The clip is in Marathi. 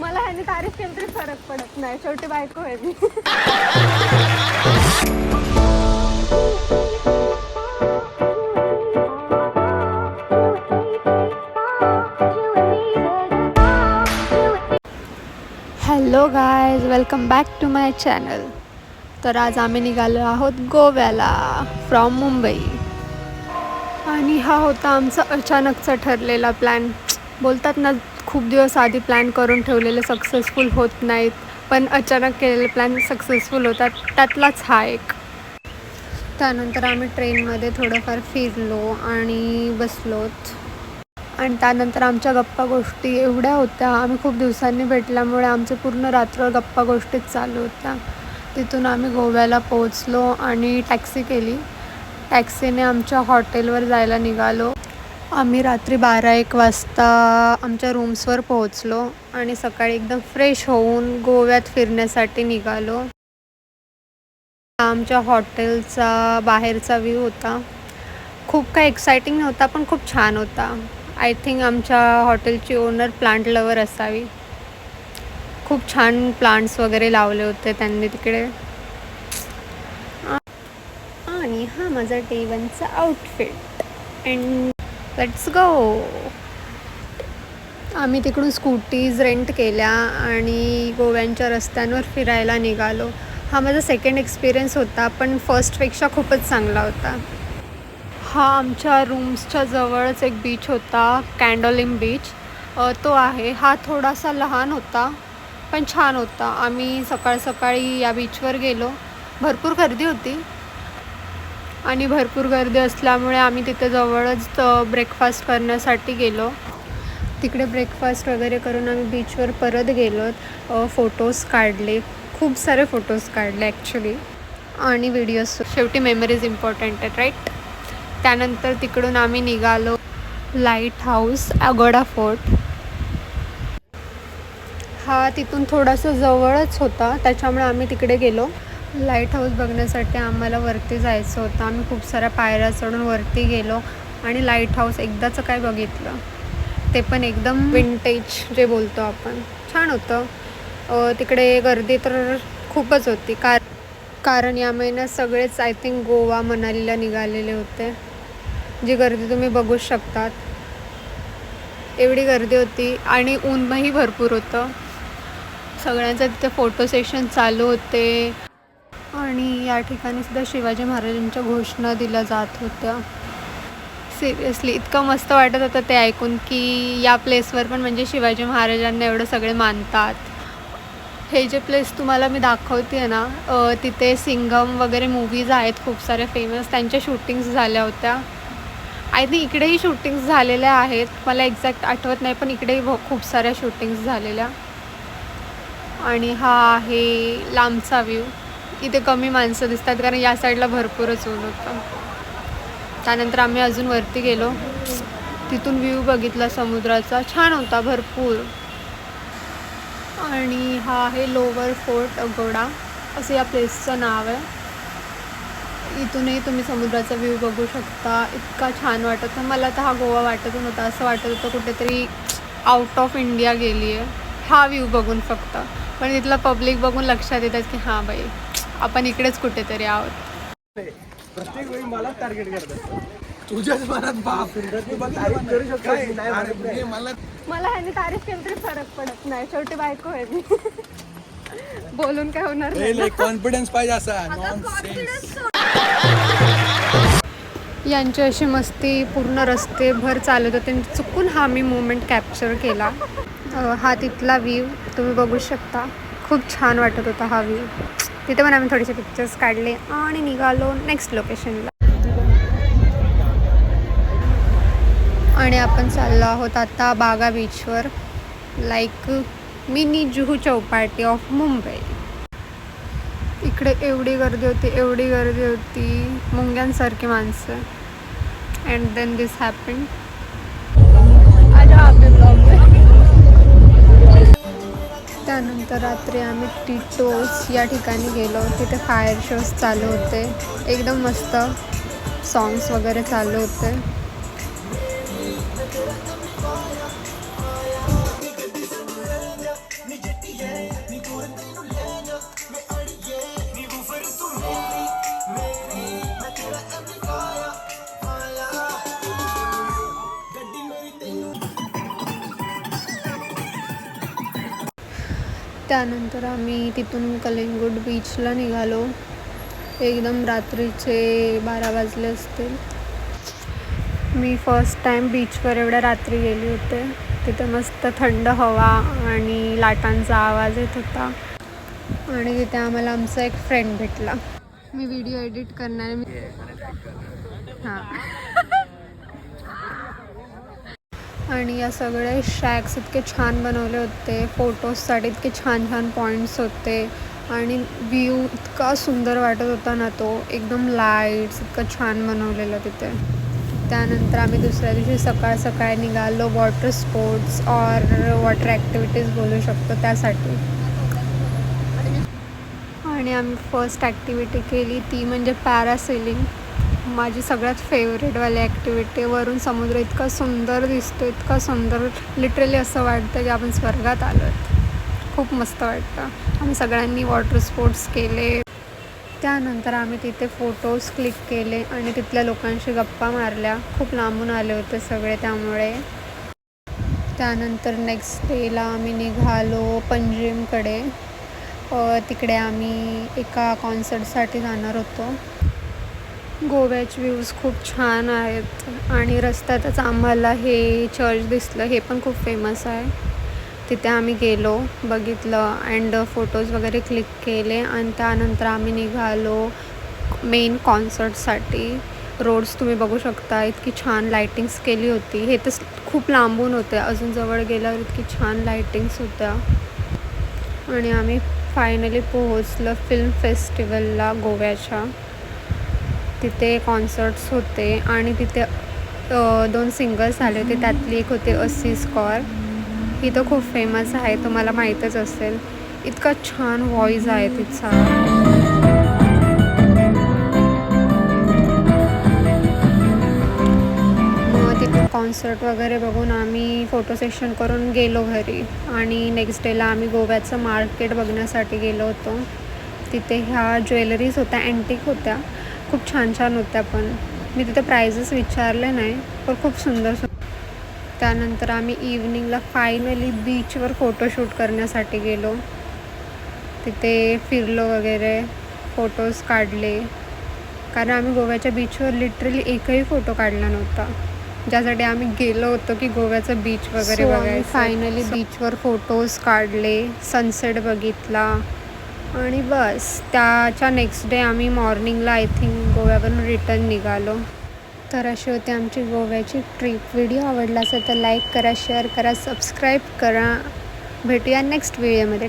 मला ह्याने तारीफ केली तरी फरक पडत नाही, शेवटी बायको आहे मी. Hello guys, welcome back to my channel. तर आज आम्ही निघालो आहोत गोव्याला फ्रॉम मुंबई. आणि हा होता आमचा अचानकचा ठरलेला प्लॅन. बोलतात ना, खूप दिवस आधी प्लॅन करून ठेवलेले सक्सेसफुल होत नाहीत, पण अचानक केलेले प्लॅन सक्सेसफुल होतात, त्यातलाच हा एक. त्यानंतर आम्ही ट्रेनमध्ये थोडंफार फिरलो आणि बसलोत. आणि त्यानंतर आमच्या गप्पा गोष्टी एवढ्या होत्या, आम्ही खूप दिवसांनी भेटल्यामुळे आमचे पूर्ण रात्र गप्पा गोष्टीच चालू होत्या. तिथून आम्ही गोव्याला पोहोचलो आणि टॅक्सी केली. टॅक्सीने आमच्या हॉटेलवर जायला निघालो. आम्ही रात्री 12-1 वाजता आमच्या रूम्सवर पोहोचलो आणि सकाळी एकदम फ्रेश होऊन गोव्यात फिरण्यासाठी निघालो. आमच्या हॉटेलचा बाहेरचा व्ह्यू होता. खूप काही एक्सायटिंग नव्हता, पण खूप छान होता. आय थिंक आमच्या हॉटेलची ओनर प्लांट लवर असावी. खूप छान प्लांट्स वगैरे लावले होते त्यांनी तिकडे. आणि हा माझा डे 1चा आउटफिट. And let's go. आम्ही तिकडून स्कूटीज रेंट केल्या आणि गोव्यांच्या रस्त्यांवर फिरायला निघालो. हा माझा सेकंड एक्सपिरियन्स होता, पण फर्स्टपेक्षा खूपच चांगला होता. हा आमच्या रूम्सच्या जवळच एक बीच होता, कॅन्डोलिम बीच. तो आहे. हा थोडासा लहान होता, पण छान होता. आम्ही सकाळी या बीचवर गेलो. भरपूर गर्दी होती आणि भरपूर गर्दी असल्यामुळे आम्ही तिथे जवळच ब्रेकफास्ट करण्यासाठी गेलो. तिकडे ब्रेकफास्ट वगैरे करून आम्ही बीचवर परत गेलो. फोटोज काढले, खूप सारे फोटोज काढले ॲक्च्युली, आणि व्हिडिओज. शेवटी मेमरीज इम्पॉर्टंट आहेत, राईट. त्यानंतर तिकडून आम्ही निघालो लाईट हाऊस, अगोडा फोर्ट. हा तिथून थोडासा जवळच होता, त्याच्यामुळे आम्ही तिकडे गेलो. लाईट हाऊस बघण्यासाठी आम्हाला वरती जायचं होतं. आम्ही खूप साऱ्या पायऱ्या चढून वरती गेलो आणि लाईट हाऊस एकदाचं काय बघितलं, ते पण एकदम विंटेज जे बोलतो आपण. छान होतं. तिकडे गर्दी तर खूपच होती, कारण या महिन्यात सगळेच आय थिंक गोवा मनालीला निघालेले होते. जी गर्दी तुम्ही बघू शकतात, एवढी गर्दी होती आणि ऊनही भरपूर होतं. सगळ्यांचं तिथे फोटो सेशन चालू होते आणि या ठिकाणी सुद्धा शिवाजी महाराजांच्या घोषणा दिल्या जात होत्या. सिरियसली इतकं मस्त वाटत होतं ते ऐकून की या प्लेसवर पण म्हणजे शिवाजी महाराजांना एवढं सगळे मानतात. हे जे प्लेस तुम्हाला मी दाखवते ना, तिथे सिंघम वगैरे मूवीज आहेत खूप साऱ्या फेमस, त्यांच्या शूटिंग्स झाल्या होत्या. आय थिंक इकडेही शूटिंग्स झालेल्या आहेत, मला एक्झॅक्ट आठवत नाही, पण इकडेही खूप साऱ्या शूटिंग्स झालेल्या. आणि हा आहे लांबचा व्ह्यू. इथे कमी माणसं दिसतात कारण या साईडला भरपूरच ऊन होतं. त्यानंतर आम्ही अजून वरती गेलो, तिथून व्ह्यू बघितला समुद्राचा, छान होता भरपूर. आणि हा आहे लोवर फोर्ट अगोडा, असं या प्लेसचं नाव आहे. इथूनही तुम्ही समुद्राचा व्ह्यू बघू शकता. इतका छान वाटत होता. मला तर हा गोवा वाटत नव्हता, असं वाटत होतं कुठेतरी आउट ऑफ इंडिया गेली आहे हा व्ह्यू बघून फक्त. पण इथलं पब्लिक बघून लक्षात येतात की हां बाई, आपण इकडेच कुठेतरी आहोत. प्रत्येक वेळी मला टार्गेट करतात. तुझ्याच मनात बाप करू शकतो. मला ह्याने तारीफ केली तरी फरक पडत नाही, शेवटी बायको आहे मी. बोलून काय होणार नाही. कॉन्फिडन्स पाहिजे असा. नॉनसेन्स. यांची अशी मस्ती पूर्ण रस्ते भर चालत होते. चुकून हा मी मोमेंट कॅप्चर केला. हा तिथला व्ह्यू तुम्ही बघू शकता. खूप छान वाटत होता हा व्ह्यू. तिथे पण आम्ही थोडेसे पिक्चर्स काढले आणि निघालो नेक्स्ट लोकेशनला. आणि आपण चाललो आहोत आता बागा बीचवर, like mini Juhu Chowpatty of Mumbai. इकडे एवढी गर्दी होती, मुंग्यांसारखी माणसं. And then this happen. त्यानंतर रात्री आम्ही टिटोस या ठिकाणी गेलो. तिथे फायर शोज चालू होते, एकदम मस्त सॉंग्स वगैरे चालू होते. त्यानंतर आम्ही तिथून कलिंगूट बीचला निघालो. एकदम रात्रीचे 12 वाजले असतील. मी फर्स्ट टाईम बीचवर एवढ्या रात्री गेले होते. तिथे मस्त थंड हवा आणि लाटांचा आवाज येत होता. आणि तिथे आम्हाला आमचा एक फ्रेंड भेटला. मी व्हिडिओ एडिट करणार. हां. आणि या सगळे शॅक्स इतके छान बनवले होते. फोटोजसाठी इतके छान छान पॉईंट्स होते. आणि व्ह्यू इतका सुंदर वाटत होता ना तो. एकदम लाईट्स इतकं छान बनवलेलं तिथे. त्यानंतर आम्ही दुसऱ्या दिवशी सकाळ निघालो वॉटर स्पोर्ट्स और वॉटर ॲक्टिव्हिटीज बोलू शकतो त्यासाठी. आणि आम्ही फर्स्ट ॲक्टिव्हिटी केली ती म्हणजे पॅरासेलिंग. माझी सगळ्यात फेवरेटवाली ॲक्टिव्हिटी. वरून समुद्र इतका सुंदर दिसतो, इतका सुंदर. लिटरली असं वाटतं की आपण स्वर्गात आलो आहेत. खूप मस्त वाटतं. आम्ही सगळ्यांनी वॉटर स्पोर्ट्स केले. त्यानंतर आम्ही तिथे फोटोज क्लिक केले आणि तिथल्या लोकांशी गप्पा मारल्या. खूप लांबून आले होते सगळे त्यामुळे. त्यानंतर नेक्स्ट डेला आम्ही निघालो पंजिमकडे. तिकडे आम्ही एका कॉन्सर्टसाठी जाणार होतो. गोव्याचे व्ह्यूज खूप छान आहेत आणि रस्त्यातच आम्हाला हे चर्च दिसलं. हे पण खूप फेमस आहे. तिथे आम्ही गेलो, बघितलं अँड फोटोज वगैरे क्लिक केले. आणि त्यानंतर आम्ही निघालो मेन कॉन्सर्टसाठी. रोड्स तुम्ही बघू शकता, इतकी छान लायटिंग्स केली होती. हे तर खूप लांबून होते, अजून जवळ गेल्यावर इतकी छान लायटिंग्स होत्या. आणि आम्ही फायनली पोहोचलो फिल्म फेस्टिवलला गोव्याच्या. तिथे कॉन्सर्ट्स होते आणि तिथे 2 सिंगर्स आले होते. त्यातली एक होते अस्सीस कौर. ही तर खूप फेमस आहे, तुम्हाला माहीतच असेल. इतका छान व्हॉईस आहे तिचा. मग तिथून कॉन्सर्ट वगैरे बघून आम्ही फोटो सेशन करून गेलो घरी. आणि नेक्स्ट डेला आम्ही गोव्याचं मार्केट बघण्यासाठी गेलो होतो. तिथे ह्या ज्वेलरीज होत्या, अँटिक होत्या, खूप छान छान होत्या. पण मी तिथे प्राइजेस विचारले नाही, पण खूप सुंदर. त्यानंतर आम्ही इव्हनिंगला फायनली बीचवर फोटोशूट करण्यासाठी गेलो. तिथे फिरलो वगैरे, फोटोज काढले. कारण आम्ही गोव्याच्या बीचवर लिटरली एकही फोटो काढला नव्हता, ज्यासाठी आम्ही गेलो होतो की गोव्याचं बीच वगैरे बघायचं. फायनली बीचवर फोटोज काढले, सनसेट बघितला आणि बस. त्याच्या नेक्स्ट डे आम्ही मॉर्निंगला आय थिंक गोव्यावरून रिटर्न निघालो. तर अशी होती आमची गोव्याची ट्रिप. व्हिडिओ आवडला असेल तर लाईक करा, शेअर करा, सबस्क्राईब करा. भेटूया नेक्स्ट व्हिडिओमध्ये.